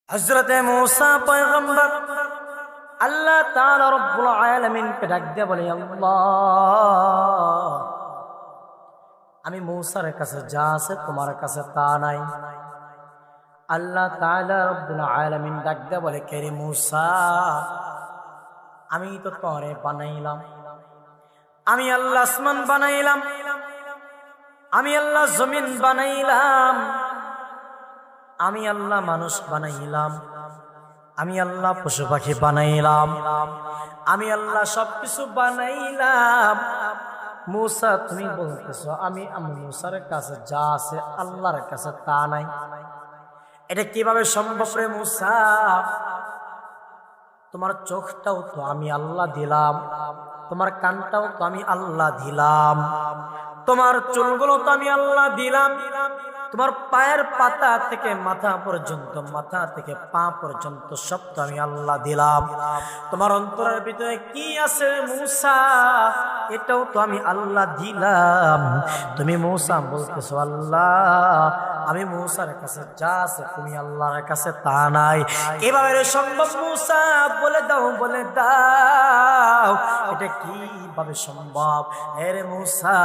হযরতে মূসা পয়গম্বর আল্লাহ তাআলা রব্বুল আলামিন কে ডাক দিয়ে বলে, আল্লাহ, আমি মূসার কাছে যা আছে তোমার কাছে তা নাই। আল্লাহ তাআলা রব্বুল আলামিন ডাক দিয়ে বলে, কে রে মূসা, আমি তো তোরে বানাইলাম, আমি আল্লাহ আসমান বানাইলাম, আমি আল্লাহ জমিন বানাইলাম, আমি আল্লাহ মানুষ বানাইলাম, আমি আল্লাহ পশু পাখি বানাইলাম, আমি আল্লাহ সবকিছু বানাইলাম। মূসা তুমি বলতেছো আমি মূসার কাছে যা আছে আল্লাহর কাছে তা নাই, এটা কিভাবে সম্ভব রে মূসা? তোমার চোখটাও তো আমি আল্লাহ দিলাম, তোমার কানটাও তো আমি আল্লাহ দিলাম, তোমার চুলগুলো তো আমি আল্লাহ দিলাম, তোমার পায়ের পাতা থেকে মাথা পর্যন্ত, মাথা থেকে পা পর্যন্ত সব তো আমি আল্লাহ দিলাম। তোমার অন্তরের ভিতরে কি আছে মূসা, এটাও তো আমি আল্লাহ দিলাম। তুমি মূসা বলতেছো আল্লাহ, আমি মূসার কাছে যা আছে তুমি আল্লাহর কাছে তা নাই, কিভাবে রে সম্ভব মূসা? বলে দাও, বলে দাও, এটা কিভাবে সম্ভব? আরে মূসা,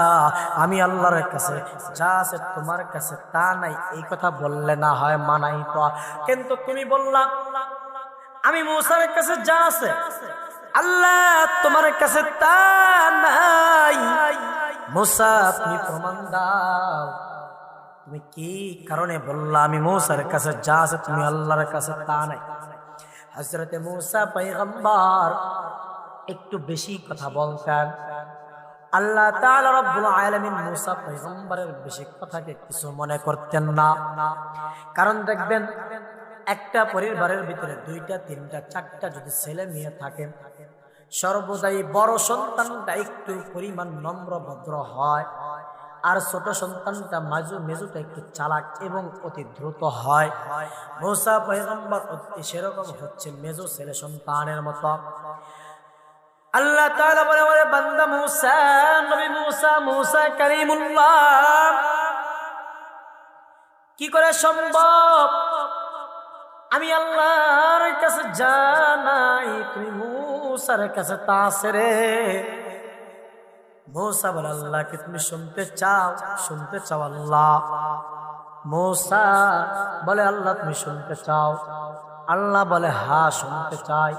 আমি আল্লাহর কাছে যা আছে তোমার কাছে তা নাই, এই কথা বললে না হয় মানাই তো, কিন্তু তুমি বললা আমি মূসার কাছে যা আছে আল্লাহ তোমার কাছে তা নাই। মূসা তুমি প্রমাণ দাও, তুমি কি কারণে বললা আমি মূসার কাছে যা আছে তুমি আল্লাহর কাছে তা নাই? হযরতে মূসা পয়গম্বর একটু বেশি কথা বলতেন। আল্লাহ তাআলা রব্বুল আলামিন মূসা পয়গম্বরের বেশি কথাকে কিছু মনে করতেন না। কারণ দেখবেন, একটা পরিবারের ভিতরে দুইটা তিনটা চারটা যদি ছেলে মেয়ে থাকে, সর্বদাই বড় সন্তানটা একটু পরিমাণ নম্র ভদ্র হয়, আর ছোট সন্তানটা মেজুটা একটু চালাক এবং অতি দ্রুত হয়। মূসা পয়গম্বর সেরকম হচ্ছে মেজু ছেলে সন্তানের মতো। আল্লাহ তাআলা বলে, ওরে বান্দা মূসা, নবী মূসা, মূসা কারীমুল্লাহ, কি করে সম্ভব আমি আল্লাহর কাছে যা নাই তুমি মূসার কাছে তা আছে রে? মূসা বলে, আল্লাহকে তুমি শুনতে চাও? শুনতে চাও আল্লাহ? মূসা বলে, আল্লাহ তুমি শুনতে চাও? আল্লাহ বলে, হ্যাঁ শুনতে চাই।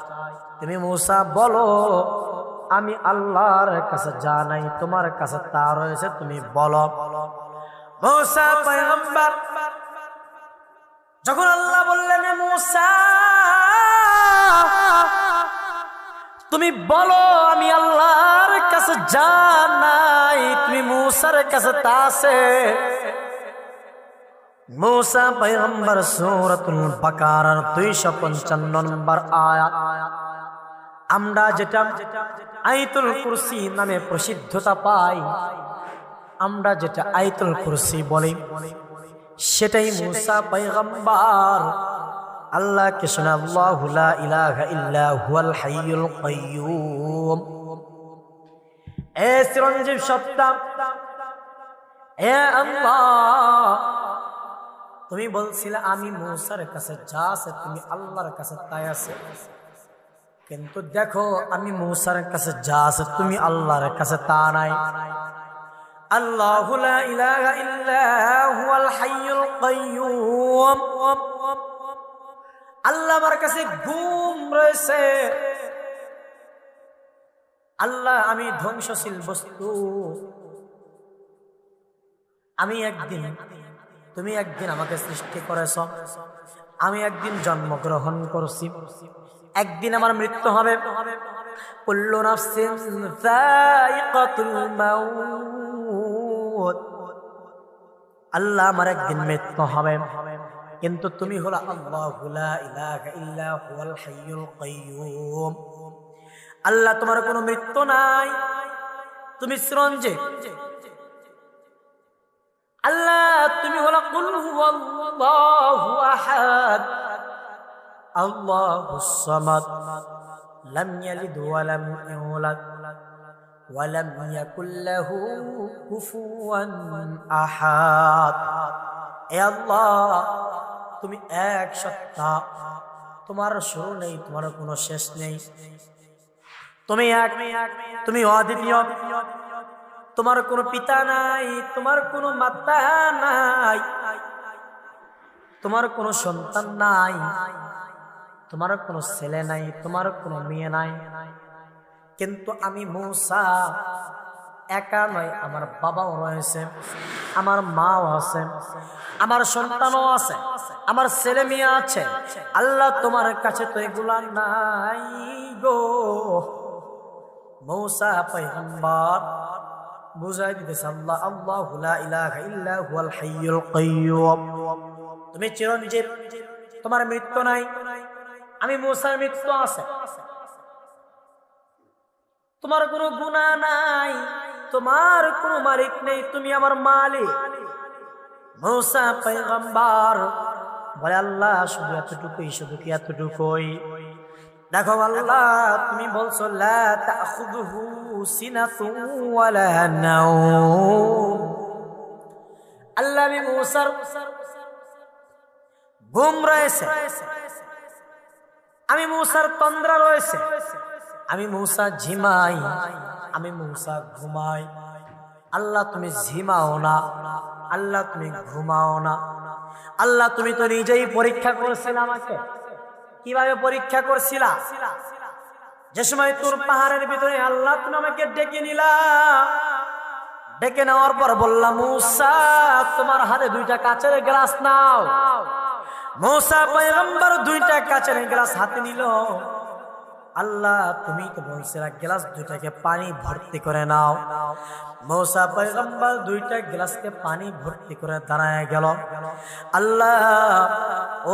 তুমি মূসা বলো, আমি আল্লাহর কাছে যা নাই তোমার কাছে তা রয়েছে, তুমি বলো। মূসা পয়গম্বর যখন আল্লাহ বললেন, মূসা তুমি বলো আমি আল্লাহর কাছে যা নাই তুমি মূসার কাছে তা আছে। মূসা পয়গম্বর সূরাতুল বাকারার 255 নম্বর আয়াত, আমরা যেটা আয়াতুল কুরসি নামে প্রসিদ্ধতা পাই, আমরা যেটা আয়াতুল কুরসি বলি, সেটাই মূসা পয়গম্বর আল্লাহকে শোনা, আল্লাহু লা ইলাহা ইল্লা হুয়াল হাইয়ুল কাইয়্যুম। এ চিরঞ্জীব সত্তা, এ আল্লাহ, তুমি বলছিলে আমি মূসার কাছে যা আছে তুমি আল্লাহর কাছে তাই আছে, কিন্তু দেখো আমি মূসার কাছে যা আছে তুমি আল্লাহর কাছে তা নাই। আল্লাহু লা ইলাহা ইল্লা হুয়াল হাইয়ুল কাইয়্যুম, আল্লাহ আমার কাছে ঘুম রয়েছে। আল্লাহ আমি ধ্বংসশীল বস্তু, আমি একদিন, তুমি একদিন আমাকে সৃষ্টি করেছ, আমি একদিন জন্মগ্রহণ করছি, একদিন আমার মৃত্যু হবে। কুল্লু নাফসিন যায়িকাতুল মাউত, আল্লাহ আমার একদিন মৃত্যু হবে, কিন্তু তুমি হলো আল্লাহু লা ইলাহা ইল্লা হুয়াল হাইয়ুল কাইয়্যুম। আল্লাহ তোমার কোনো মৃত্যু নাই, তুমি চিরঞ্জীব। আল্লাহ তুমি হলো কুল হুয়াল্লাহু আহাদ, আল্লাহুস সামাদ, লাম ইয়ালিদ ওয়া লাম ইউলাদ ওয়া লাম ইয়াকুল লাহু কুফুয়ান আহাদ। এ আল্লাহ, তুমি এক সত্তা, তোমার শুরু নেই, তোমার কোনো শেষ নেই, তুমি এক, তুমি অদ্বিতীয়, তোমার কোনো পিতা নাই, তোমার কোনো মাতা নাই, তোমার কোনো সন্তান নাই, তোমার কোনো ছেলে নাই, তোমার কোনো মেয়ে নাই। কিন্তু আমি মূসা একা নয়, আমার বাবাও রয়েছে, আমার মাও আছে, আমার সন্তানও আছে, আমার ছেলে মেয়ে আছে। আল্লাহ তোমার কাছে তো এগুলা নাই গো। মূসা পয়গম্বর বুঝাই দিতেছে আল্লাহ, আল্লাহু লা ইলাহা ইল্লা হুয়াল হাইয়ুল কাইয়্যুম। তুমি চিরঞ্জীব, তোমার মৃত্যু নাই। আমি মূসার মৃত্যু আছে, তোমার কোনো গুনাহ নাই, তোমার কোনো মালিক নেই, তুমি আমার মালিক। মূসা পয়গম্বর বলে আল্লাহ শুধু এতটুকুই, শুধু কি এতটুকুই? দেখো আল্লাহ তুমি বলছো লা তাখুযুহু সিনাতুন ওয়ালা নাওম। আল্লাহ আমি মূসার ঘুম রয়েছে, আমি মূসার তন্দ্রা রয়েছে, আমি মূসা ঝিমাই, আমি মূসা ঘুমাই। আল্লাহ তুমি ঝিমাও না, আল্লাহ তুমি ঘুমাও না। আল্লাহ তুমি তো নিজেই পরীক্ষা করেছিলে আমাকে। কিভাবে পরীক্ষা করছিলা? যে সময় তোর পাহাড়ের ভিতরে আল্লাহ তুমি আমাকে ডেকে নিলা, ডেকে নেওয়ার পর বললাম মূসা তোমার হাতে 2টা কাচের গ্লাস নাও। মূসা পয়গম্বর 2টা কাচের গ্লাস হাতে নিল। আল্লাহ তুমি তো বলছিলা গ্লাস 2টাকে পানি ভর্তি করে নাও। মূসা পয়গম্বর 2টা গ্লাসকে পানি ভর্তি করে দাঁড়ায় গেল। আল্লাহ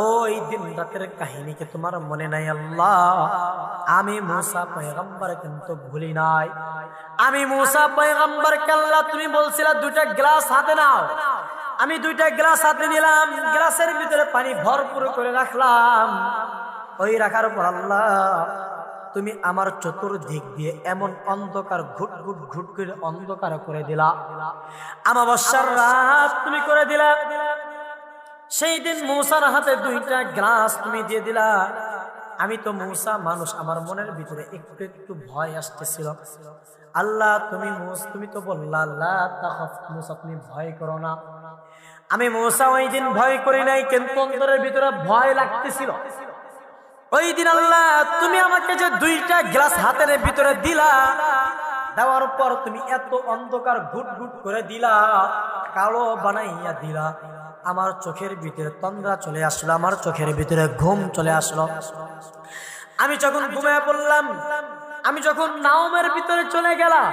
ওই দিন রাতের কাহিনীকে তোমার মনে নাই আল্লাহ? আমি মূসা পয়গম্বর কিন্তু ভুলি নাই। আমি মূসা পয়গম্বরকে আল্লাহ তুমি বলছিলা 2টা গ্লাস হাতে নাও। আমি 2টা গ্লাস হাতে নিলাম, গ্লাসের ভিতরে পানি ভরপুর করে রাখলাম। ওই রাখার পর আল্লাহ তুমি আমার চতুর্দিক দিয়ে এমন অন্ধকার ঘুট ঘুট ঘুট করে অন্ধকার করে দিলা, আমাবস্যার রাত তুমি করে দিলা। সেই দিন মূসার হাতে 2টা গ্লাস তুমি দিয়ে দিলা। আমি তো মূসা মানুষ, আমার মনের ভিতরে একটু একটু ভয় আসতেছিল। আল্লাহ তুমি তো বললা লা তাখাফ, মূসা তুমি ভয় করো না। আমি মূসা ওই দিন ভয় করি নাই, কিন্তু অন্তরের ভিতরে ভয় লাগতেছিল। ওই দিন আল্লাহ তুমি আমাকে যে 2টা গ্লাস হাতের ভিতরে দিলা, দেওয়ার পর তুমি এত অন্ধকার ঘুট ঘুট করে দিলা, কালো বানাইয়া দিলা। আমার চোখের ভিতরে তন্দ্রা চলে আসলো, আমার চোখের ভিতরে ঘুম চলে আসলো। আমি যখন ঘুমিয়ে পড়লাম, আমি যখন নাওমের ভিতরে চলে গেলাম,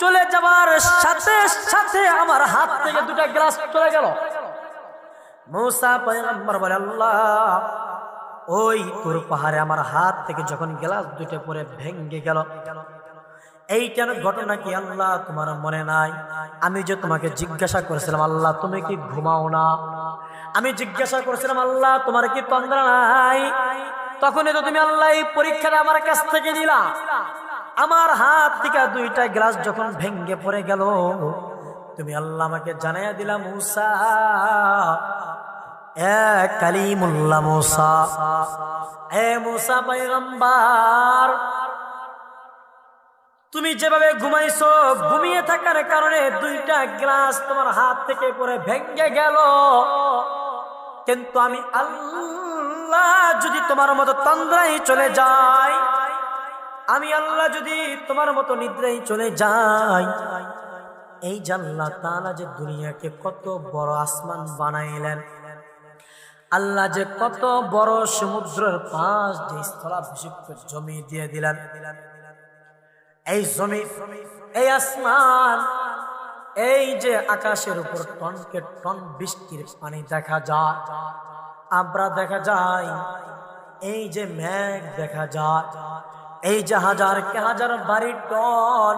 চলে যাবার সাথে সাথে আমার হাত থেকে 2টা গ্লাস চলে গেল। মূসা পয়গম্বর বলে আল্লাহ ওই তোর পাহাড়ে আমার হাত থেকে যখন গ্লাস 2টা পরে ভেঙে গেল, এইটার ঘটনা কি আল্লাহ তোমার মনে নাই? আমি যে তোমাকে জিজ্ঞাসা করেছিলাম আল্লাহ তুমি কি ঘুমাও না, আমি জিজ্ঞাসা করেছিলাম আল্লাহ তোমার কি তন্দ্রা নাই, তখনই তো তুমি আল্লাহ এই পরীক্ষাটা আমার কাছ থেকে দিলা। আমার হাত থেকে 2টা গ্লাস যখন ভেঙে পড়ে গেল, তুমি আল্লাহ আমাকে জানাইয়া দিলা মূসা এ কালিমুল্লাহ মূসা, এ মূসা পয়গম্বর তুমি যেভাবে ঘুমাইছো, ঘুমিয়ে থাকার কারণে 2টা গ্লাস তোমার হাত থেকে পড়ে ভেঙে গেল। কিন্তু আমি আল্লাহ যদি তোমার মতো তন্দ্রায় চলে যাই, আমি আল্লাহ যদি তোমার মতো নিদ্রায় চলে যাই, এই যে আল্লাহ তাআলা যে দুনিয়াকে কত বড় আসমান বানাইলেন, আল্লাহ যে কত বড় সমুদ্রের পাশ যে স্থলাভিষিক্ত জমি দিয়ে দিলেন, এই জমি, এই আসমান, এই যে আকাশের উপর টনকে টন বৃষ্টির পানি দেখা যায়, আবরা দেখা যায়, এই যে মেঘ দেখা যায়, এই যে হাজার কে হাজার বাড়ির টন,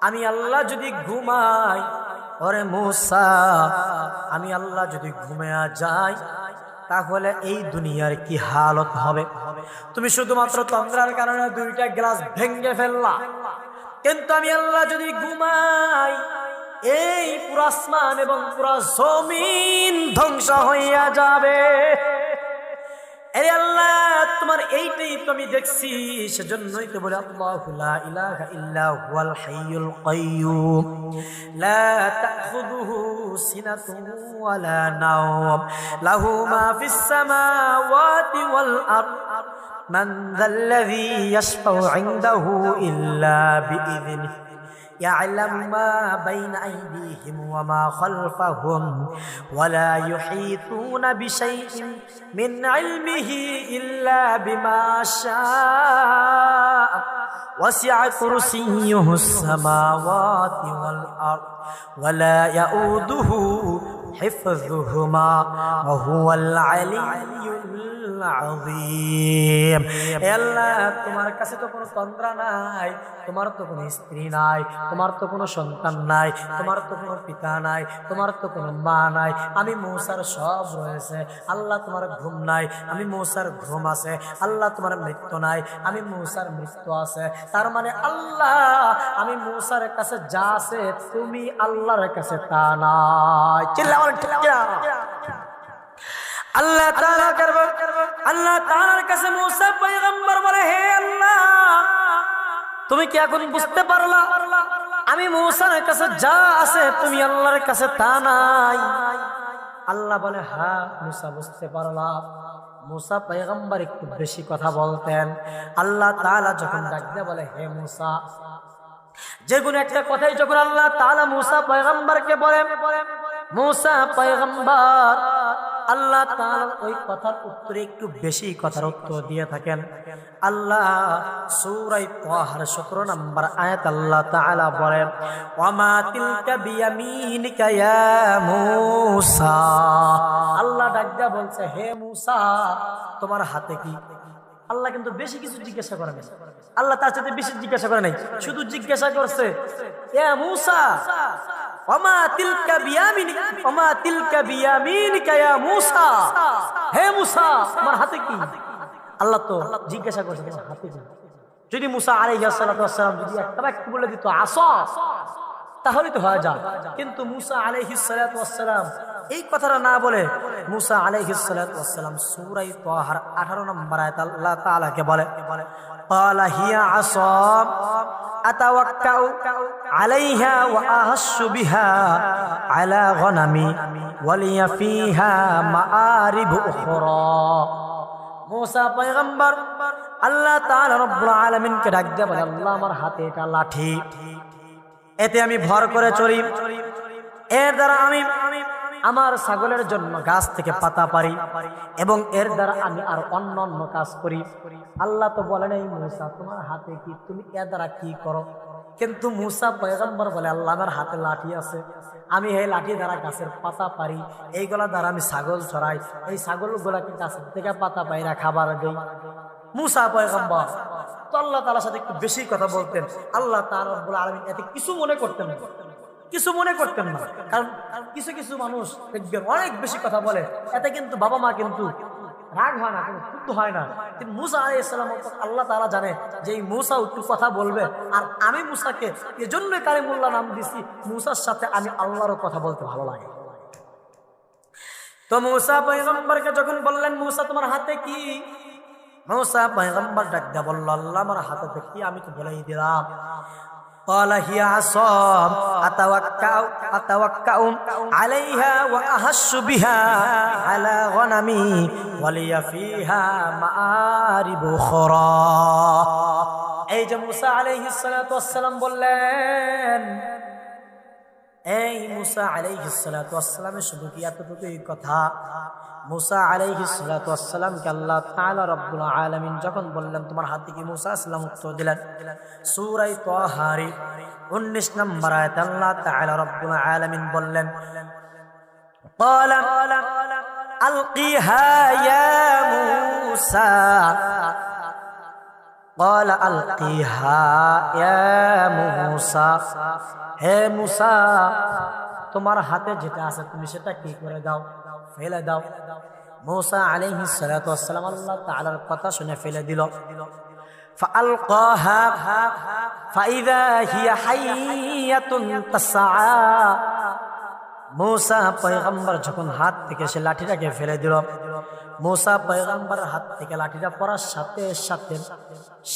আমি আল্লাহ যদি ঘুমাই, ওরে মূসা আমি আল্লাহ যদি ঘুমিয়ে যাই, তাহলে এই দুনিয়ার কি হালত হবে? তুমি শুধুমাত্র তন্দ্রার কারণে 2টা গ্লাস ভেঙে ফেললা, কিন্তু আমি আল্লাহ যদি ঘুমাই, এই পুরো আসমান এবং পুরো জমিন ধ্বংস হইয়া যাবে। আরে আল্লাহ, তোমার এইটাই তো আমি দেখছি, সেজন্যই তো বলে আল্লাহু লা ইলাহা ইল্লা হুয়াল হাইয়ুল কাইয়্যুম লা তাখুযুহু সিনাতুন ওয়ালা নাওম লাহু মা ফিস সামাওয়াতি ওয়াল আরদ মান যাল্লাযী ইয়াশফাউ ইনদাহু ইল্লা বিইذনিহি يعلم ما بين أيديهم وما خلفهم ولا يحيطون بشيء من علمه إلا بما شاء وسع كرسيه السماوات والأرض ولا يؤوده حفظهما وهو العلي العظيم। আল্লাহ, তোমার কাছে তো কোনো তন্দ্রা নাই, তোমার তো কোনো স্ত্রী নাই, তোমার তো কোনো সন্তান নাই, তোমার তো কোনো পিতা নাই, তোমার তো কোনো মা নাই। আমি মূসার সব রয়েছে। আল্লাহ, তোমার ঘুম নাই, আমি মূসার ঘুম আছে। আল্লাহ, তোমার মৃত্যু নাই, আমি মূসার মৃত্যু আছে। তার মানে আল্লাহ, আমি মূসার কাছে যা আছে তুমি আল্লাহর কাছে তা নাই। চিল্লাবেন ঠিক না? আল্লাহ তাআলার কাছে মূসা পয়গম্বর বলে, হে আল্লাহ, তুমি কি এখন বুঝতে পারলা আমি মূসার কাছে যা আছে তুমি আল্লাহর কাছে তা নাই? আল্লাহ বলে, হ্যাঁ মূসা, বুঝতে পারলাম। মূসা পয়গম্বর একটু বেশি কথা বলতেন। আল্লাহ তাআলা যখন ডাক দিয়ে বলে, হে মূসা, যে কোনো একটা কথাই যখন আল্লাহ তাআলা মূসা পয়গম্বরকে বলে, মূসা পয়গম্বর আল্লাহ তাআলা ওই কথার উত্তরে একটু বেশি কথার উত্তর দিয়ে থাকেন। আল্লাহ সূরা তাহার 17 নম্বর আয়াত আল্লাহ তাআলা বলেন, ওয়ামা তিলকা বিয়ামিনিকা ইয়া মূসা। আল্লাহ ডাকদা বলছে, হে মূসা, তোমার হাতে কি? আল্লাহ কিন্তু বেশি কিছু জিজ্ঞাসা করে নাই। আল্লাহ তার সাথে বেশি জিজ্ঞাসা করে নাই, শুধু জিজ্ঞাসা করছে, ইয়া মূসা ওয়ামা তিলকা বিয়ামিনিকা, ওয়ামা তিলকা বিয়ামিনিকা ইয়া মূসা। হে মূসা, তোমার হাতে কি? আল্লাহ তো জিজ্ঞাসা করছে তোমার হাতে কি। যদি মূসা আলাইহিস সালাতু ওয়াস সালাম যদি একটা বাক্য বলে দিত আসা, তাহলে তো হয়ে যায়। কিন্তু মূসা আলাইহিস সালাতু ওয়াস সালাম এই কথাটা না বলে মূসা আলাইহিস সালাতু ওয়াস সালাম সূরা তাহার 18 নম্বর আয়াত আল্লাহ তাআলাকে বলে, ক্বালা হিয়া আসাম আতাওয়াক্কাউ আলাইহা ওয়া আহাসসু বিহা আলা গনামি ওয়ালিয়া ফিহা মাআরিব উখরা। মূসা পয়গম্বর আল্লাহ তাআলা রব্বুল আলামিনকে ডাক দিয়ে বলে, আল্লাহ, আমার হাতে এটা লাঠি, এতে আমি ভর করে চলি, এর দ্বারা আমি আমার ছাগলের জন্য গাছ থেকে পাতা পারি এবং এর দ্বারা আমি আর অন্য কাজ করি। আল্লাহ তো বলে নাই মূসা তোমার হাতে কি, তুমি এর দ্বারা কি করো? কিন্তু মূসা পয়গম্বর বলে, আল্লাহ, আমার হাতে লাঠি আছে, আমি এই লাঠি দ্বারা গাছের পাতা পারি, এইগুলা দ্বারা আমি ছাগল চড়াই, এই ছাগলগুলাকে গাছের থেকে পাতা পাইরা খাবার দেই। মূসা পয়গম্বর তো আল্লাহ তাআলার সাথে একটু বেশি কথা বলতেন। আল্লাহ তাআলা রব্বুল আলামিন এতে কিছু মনে করতেন না, কিছু মনে করতেন না। কারণ কিছু কিছু মানুষ দেখবেন অনেক বেশি কথা বলে, এতে কিন্তু বাবা মা কিন্তু রাগ হয় না, কিন্তু ক্ষুব্ধ হয় না। কিন্তু মূসা আলাইহিস সালাম, আল্লাহ তাআলা জানে যে এই মূসা একটু কথা বলবে, আর আমি মূসাকে এজন্য কালিমুল্লাহ নাম দিছি, মূসার সাথে আমি আল্লাহরও কথা বলতে ভালো লাগে। তো মূসা পয়গম্বরকে যখন বললেন, মূসা তোমার হাতে কি? মূসা পয়গম্বর ডাক দিয়ে বলল, আল্লাহ, আমার হাতে কি? আমি তো বলেই দিলাম। قال هي عصام أتوكأ عليها وأهش بها على غنمي ولي فيها مآرب أخرى। এই যে মূসা আলাইহিস সালাতু ওয়াস সালাম বললেন, এই মূসা আলাইহিস সালাতু ওয়াস সালামের শুধু কি এতটুকুই কথা? মূসা আলাইহিস সালাতু ওয়াস সালামকে আল্লাহ তাআলা রব্বুল আলামিন যখন বললেন তোমার হাতে কি, মূসা আসলাম উত্তর দিলেন সূরা তাহার 19 নম্বর আয়াত আল্লাহ তাআলা রব্বুল আলামিন বললেন, ক্বালা আলকিহা ইয়া মূসা, ক্বালা আলকিহা ইয়া মূসা, হে মূসা, তোমার হাতে যেটা আছে তুমি সেটা কি করে দাও, ফেলে দাও। মূসা আলাইহিস সালাতু ওয়াস সালাম আল্লাহ তাআলার কথা শুনে ফেলে দিল। ফাআলকাহা ফাইদা হিয়া হাইয়াতুন তাসআ। মূসা পয়গম্বর যখন হাত থেকে সে লাঠিটাকে ফেলে দিল, মূসা পয়গম্বরের হাত থেকে লাঠিটা পড়ার সাথে সাথে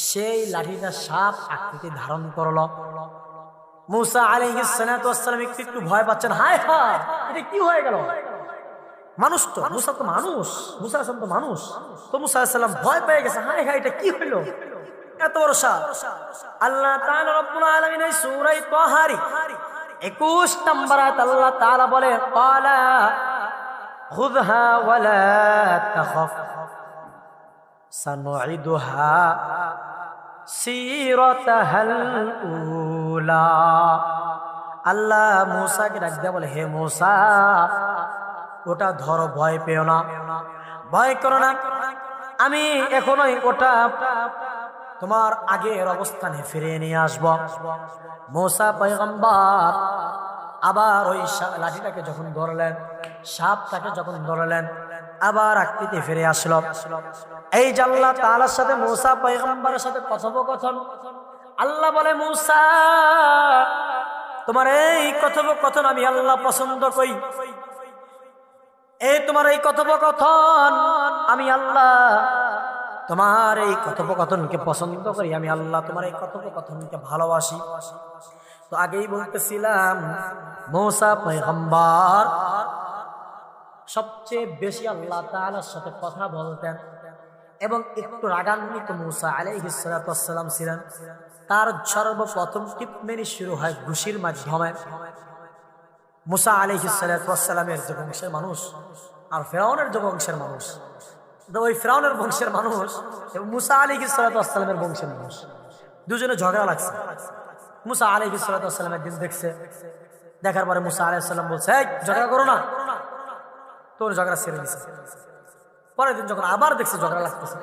সেই লাঠিটা সাপ আকৃতি ধারণ করলো। মূসা আলাইহিস সালাতু ওয়াস সালাম একটু ভয় পাচ্ছেন, হায় হায় এটা কি হয়ে গেল? মানুষ তো, মূসা তো মানুষ, মূসা আলাইহিস সালাম তো মানুষ, তো মূসা আলাইহিস সালাম ভয় পেয়ে গেছে, হায় হায় এটা কি হইল, এত বড় সাপ। আল্লাহ তাআলা রব্বুল আলামিন এই সূরা তাহার 21 নম্বর আয়াত আল্লাহ তাআলা বলে, ক্বালা খুযহা ওয়ালা তাখাফ সানুঈদুহা সিরাতাহাল উলা। আল্লাহ মূসাকে ডাক দিয়ে বলে, হে মূসা ওটা ধরো, ভয় পেও না, ভয় করো না, আমি এখনই ওটা তোমার আগের অবস্থানে ফিরিয়ে নিয়ে আসব। মূসা পয়গম্বর আবার ওই লাঠিটাকে যখন ধরলেন, সাপটাকে যখন ধরলেন, আবার আকৃতি ফিরে আসলো। এই যে আল্লাহ তাআলার সাথে মূসা পয়গম্বরের সাথে কথোপকথন, আল্লাহ বলে, মূসা তোমার এই কথোপকথন আমি আল্লাহ পছন্দ করি, এই তোমার এই কথোপকথন আমি আল্লাহ তোমার এই কথোপকথনকে পছন্দ করি, আমি আল্লাহ তোমার এই কথোপকথনকে ভালোবাসি। তো আগেই বলতেছিলাম মূসা পয়গম্বর সবচেয়ে বেশি আল্লাহ তাআলার সাথে কথা বলতেন এবং একটু রাগান্বিত মূসা আলাইহিস সালাতু ওয়াস সালাম ছিলেন। তার সর্বপ্রথম টিপমেনি শুরু হয় ঘুষির মাধ্যমে। মূসা আলাইহিস সালাতু ওয়াস সালামের যে বংশের মানুষ আর ফিরআউনের যে বংশের মানুষ, ওই ফিরআউনের বংশের মানুষ এবং মূসা আলাইহিস সালাতু ওয়াস সালামের বংশের মানুষ দুজনে ঝগড়া লাগছে। মূসা আলাইহিস সালাতু ওয়াস সালাম একদিন দেখছে, দেখার পরে মূসা আলাইহিস সালাম বলছে, এই ঝগড়া করো না, তোর ঝগড়া ছেড়ে দিছে। পরের দিন যখন আবার দেখছে ঝগড়া লাগতেছে,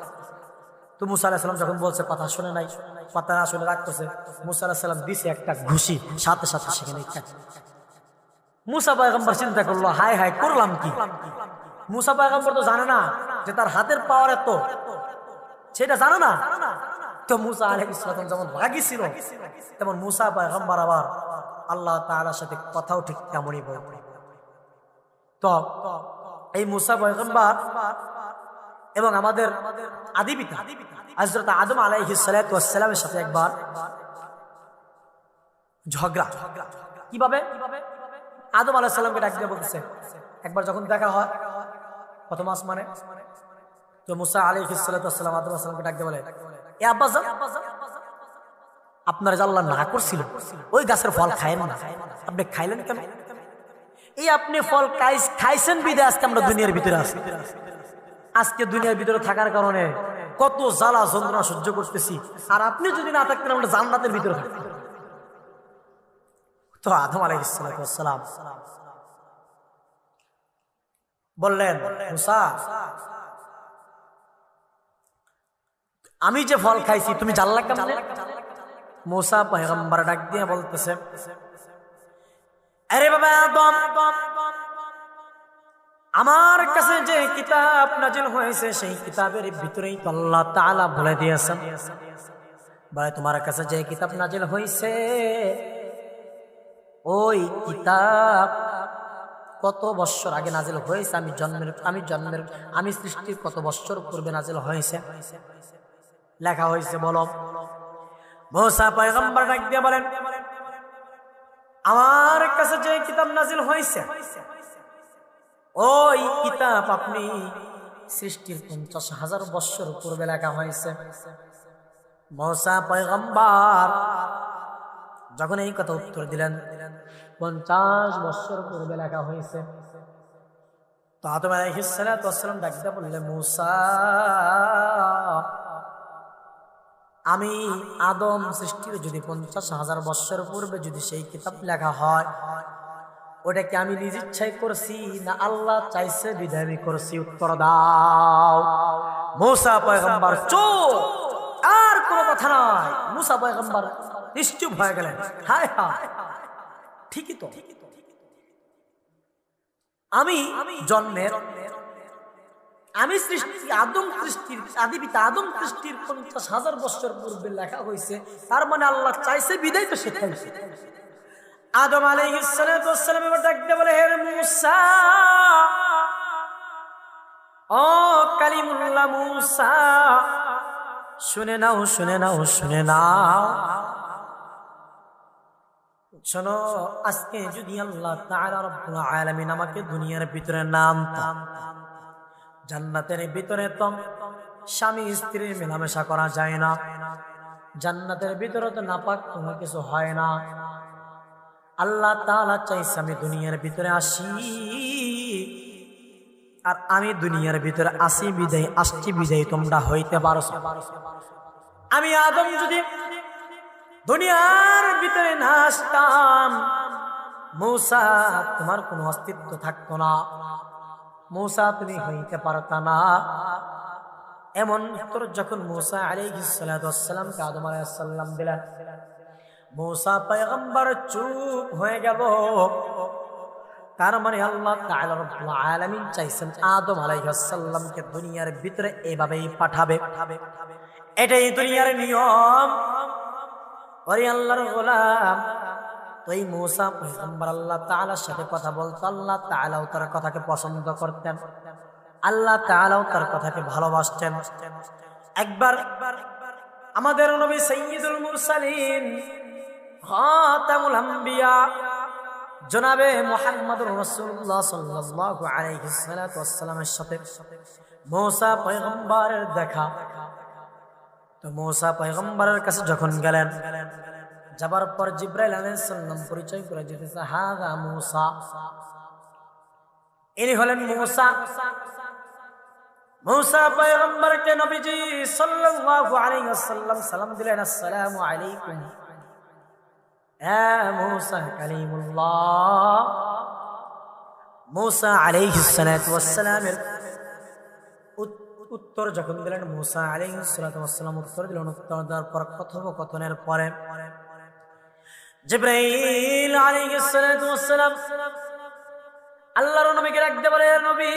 তো মূসা আলাইহিস সালাম যখন বলছে কথা শুনে নাই, কথা না শুনে রাখতেছে, মূসা আলাইহিস সালাম দিছে একটা ঘুষি, সাথে সাথে সেখানে মূসা পয়গম্বর চিন্তা করলো, হায় হায় করলাম কি? মূসা পয়গম্বর তো জানে না যে তার হাতের পাওয়ার এত, সেটা জানে না। তো মূসা আলাইহিস সালাম যেমন রাগী ছিল, তেমন মূসা পয়গম্বর আবার আল্লাহ তাআলার সাথে কথাও ঠিক তেমনই বলবে। তো এই মূসা পয়গম্বর এবং আমাদের আদি পিতা হযরত আদম আলাইহিস সালাতু ওয়াস সালামের সাথে একবার ঝগড়া। কিভাবে? আদম আলাইহিস সালামকে ডাক দিয়ে বলতেছে, একবার যখন দেখা হয় প্রথম আসমানে, তো মূসা আলাইহিস সালাতু ওয়াস সালাম আদম আলাইহিস সালামকে ডাক দিয়ে বলে, এ আব্বাজান, আপনার যে আল্লাহ না করছিল ওই গাছের ফল খায়েন না, আপনি খাইলেন কেন? এই আপনি ফল খাইছেন বিদে আজকে আমরা দুনিয়ার ভিতরে আছি। আজকে দুনিয়ার ভিতরে থাকার কারণে কত জ্বালা যন্ত্রণা সহ্য করতেছি, আর আপনি যদি না থাকতেন আমরা জান্নাতের ভিতরে থাকতাম। তো আদম আলাইহিস সালাতু ওয়াস সালাম বললেন, মূসা আমি যে ফল খাইছি তুমি জানলা কেমনে? মূসা পয়গম্বর ডাক দিয়ে বলতেছে, আরে বাবা আদম, আমার কাছে যে কিতাব নাজিল হয়েছে সেই কিতাবের ভিতরেই তো আল্লাহ তাআলা বলে দিয়েছেন, ভাই তোমার কাছে যে কিতাব নাজিল হয়েছে ওই কিতাব কত বছর আগে নাজিল হয়েছে, আমি সৃষ্টির কত বছর পূর্বে নাজিল হয়েছে, লেখা হয়েছে বলো। মূসা পয়গম্বর ডাক দিয়ে বলেন, আমার কাছে যে কিতাব নাজিল হয়েছে ওই কিতাব আপনি সৃষ্টির 50,000 বছর পূর্বে লেখা হয়েছে। মূসা পয়গম্বর যখন এই কথা উত্তর দিলেন 50 বছর পূর্বে লেখা হয়েছে, তো আদম আলাইহিস সালাতু ওয়াস সালাম ডাক দিয়ে বললেন, মূসা আমি আদম সৃষ্টির যদি 50,000 বছর পূর্বে যদি সেই কিতাব লেখা হয়, ওটাকে আমি নিজ ইচ্ছাই করছি না আল্লাহ চাইছে বিধায় আমি করছি? উত্তর দাও। মূসা পয়গম্বর চুপ, আর কোনো কথা নাই। মূসা পয়গম্বর নিশ্চুপ হয়ে গেলেন, হায় হায় ঠিকই তো, আমি জন্মের আমি সৃষ্টি আদম সৃষ্টির আদি পিতা আদম সৃষ্টির 50,000 বছর পূর্বে লেখা হয়েছে, তার মানে আল্লাহ চাইছে বিদায় তো শেখাইছে। আদম আলাইহিস সালাতু ওয়াস সালাম এবার ডাকতে বলে, হে মূসা, ও কালিমুল্লাহ মূসা, শুনে নাও শুনে নাও শুনে নাও, শোনো, আজকে যদি আল্লাহ তাআলা রব্বুল আলামিন আমাকে দুনিয়ার ভিতরে নামতাম, জান্নাতের ভিতরে তো স্বামী স্ত্রীর মেলামেশা করা যায় না, জান্নাতের ভিতরে তো নাপাক কোনো কিছু হয় না। আল্লাহ তাআলা চাইছে আমি দুনিয়ার ভিতরে আসি, আর আমি দুনিয়ার ভিতরে আসি বিদায়, আসছি বিদায় তোমরা হইতে পারো। আমি আদম যদি দুনিয়ার ভিতরে না আসতাম, মূসা তোমার কোনো অস্তিত্ব থাকতো না, মূসা তুমি হইতে পারতা না। এমন উত্তর যখন মূসা আলাইহিস সালাতু ওয়াস সালামকে আদম আলাইহিস সালাম দিলেন, মূসা পয়গম্বর চুপ হয়ে গেল। তার মানে আল্লাহ তাআলা রব্বুল আলামিন চাইছেন আদম আলাইহিস সালামকে দুনিয়ার ভিতরে এভাবেই পাঠাবে, এটাই দুনিয়ার নিয়ম। ওরে আল্লাহর গোলাম, ওই মূসা পয়গম্বর আল্লাহ তাআলার সাথে কথা বলতো, আল্লাহ তাআলাও তার কথাকে পছন্দ করতেন, আল্লাহ তাআলাও তার কথাকে ভালোবাসতেন। একবার আমাদের নবী সাইয়্যিদুল মুরসালিন খাতামুল আম্বিয়া জনাবে মুহাম্মদুর রাসূলুল্লাহ সাল্লাল্লাহু আলাইহি ওয়াসাল্লামের সাথে মূসা পয়গম্বরের দেখা। তো মূসা পয়গম্বরের কাছে যখন গেলেন, যাবার পর জিবরাইল আলাইহিস সালাম পরিচয় করে দিতেছে, হাযা মূসা, ইনি হলেন মূসা। মূসা পয়গম্বরকে নবীজি সাল্লাল্লাহু আলাইহি ওয়াসাল্লাম সালাম দিলেন, আসসালামু আলাইকুম ইয়া মূসা কালিমুল্লাহ। মূসা আলাইহিস সালাতু ওয়াস সালামের উত্তর যখন দিলেন, মূসা আলাইহিস সালাতু ওয়াস সালাম উত্তর দিলেন। উত্তর দেওয়ার পর কথোপকথনের পরে জিবরাইল আলাইহিস সালাতু ওয়াস সালাম আল্লাহর নবীকে ডাকতে বলে, নবী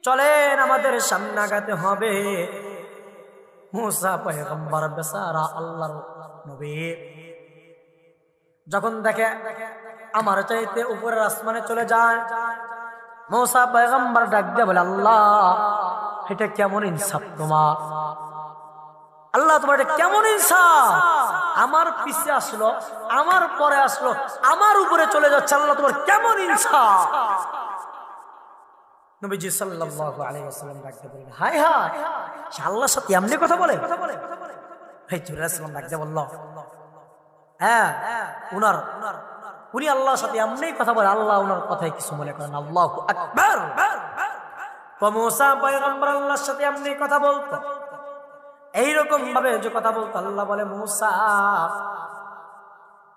চলেন আমাদের সামনে আগাতে হবে। মূসা পয়গম্বর বেচারা আল্লাহর নবী যখন দেখে আমার চাইতে উপরের আসমানে চলে যায়, মূসা পয়গম্বর ডাক দিয়ে বলে, আল্লাহ এটা কেমন ইনসাফ তোমার, আল্লাহ তোমার এটা কেমন ইনসাফ, আমার পিছে আসলো, আমার পরে আসলো, আমার উপরে চলে যাচ্ছে, আল্লাহ তোমার কেমন ইনসাফ। নবীজি সাল্লাল্লাহু আলাইহি ওয়াসাল্লাম ডাকতে বলেন, হায় হায়, আল্লাহর সাথে এমনি কথা বলে। ভাই জিবরাইল সালাম ডাকতে বলল, হ্যাঁ উনি আল্লাহর সাথে এমনি কথা বলে, আল্লাহ ওনার কথায় কিছু মনে করেন। আল্লাহু আকবার। তো মূসা পয়গম্বর আল্লাহর সাথে এমনি কথা বলতো, এইরকম ভাবে যে কথা বলতো, আল্লাহ বলে, মূসা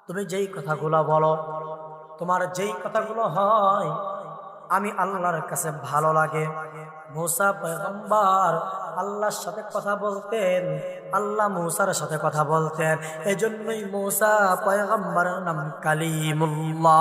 তুমি যেই কথাগুলো বলো, তোমার যেই কথাগুলো হয় আমি আল্লাহর কাছে ভালো লাগে। মূসা পয়গম্বর আল্লাহর সাথে কথা বলতেন, আল্লাহ মূসার সাথে কথা বলতেন, এজন্যই মূসা পয়গম্বরের নাম কালিমুল্লাহ।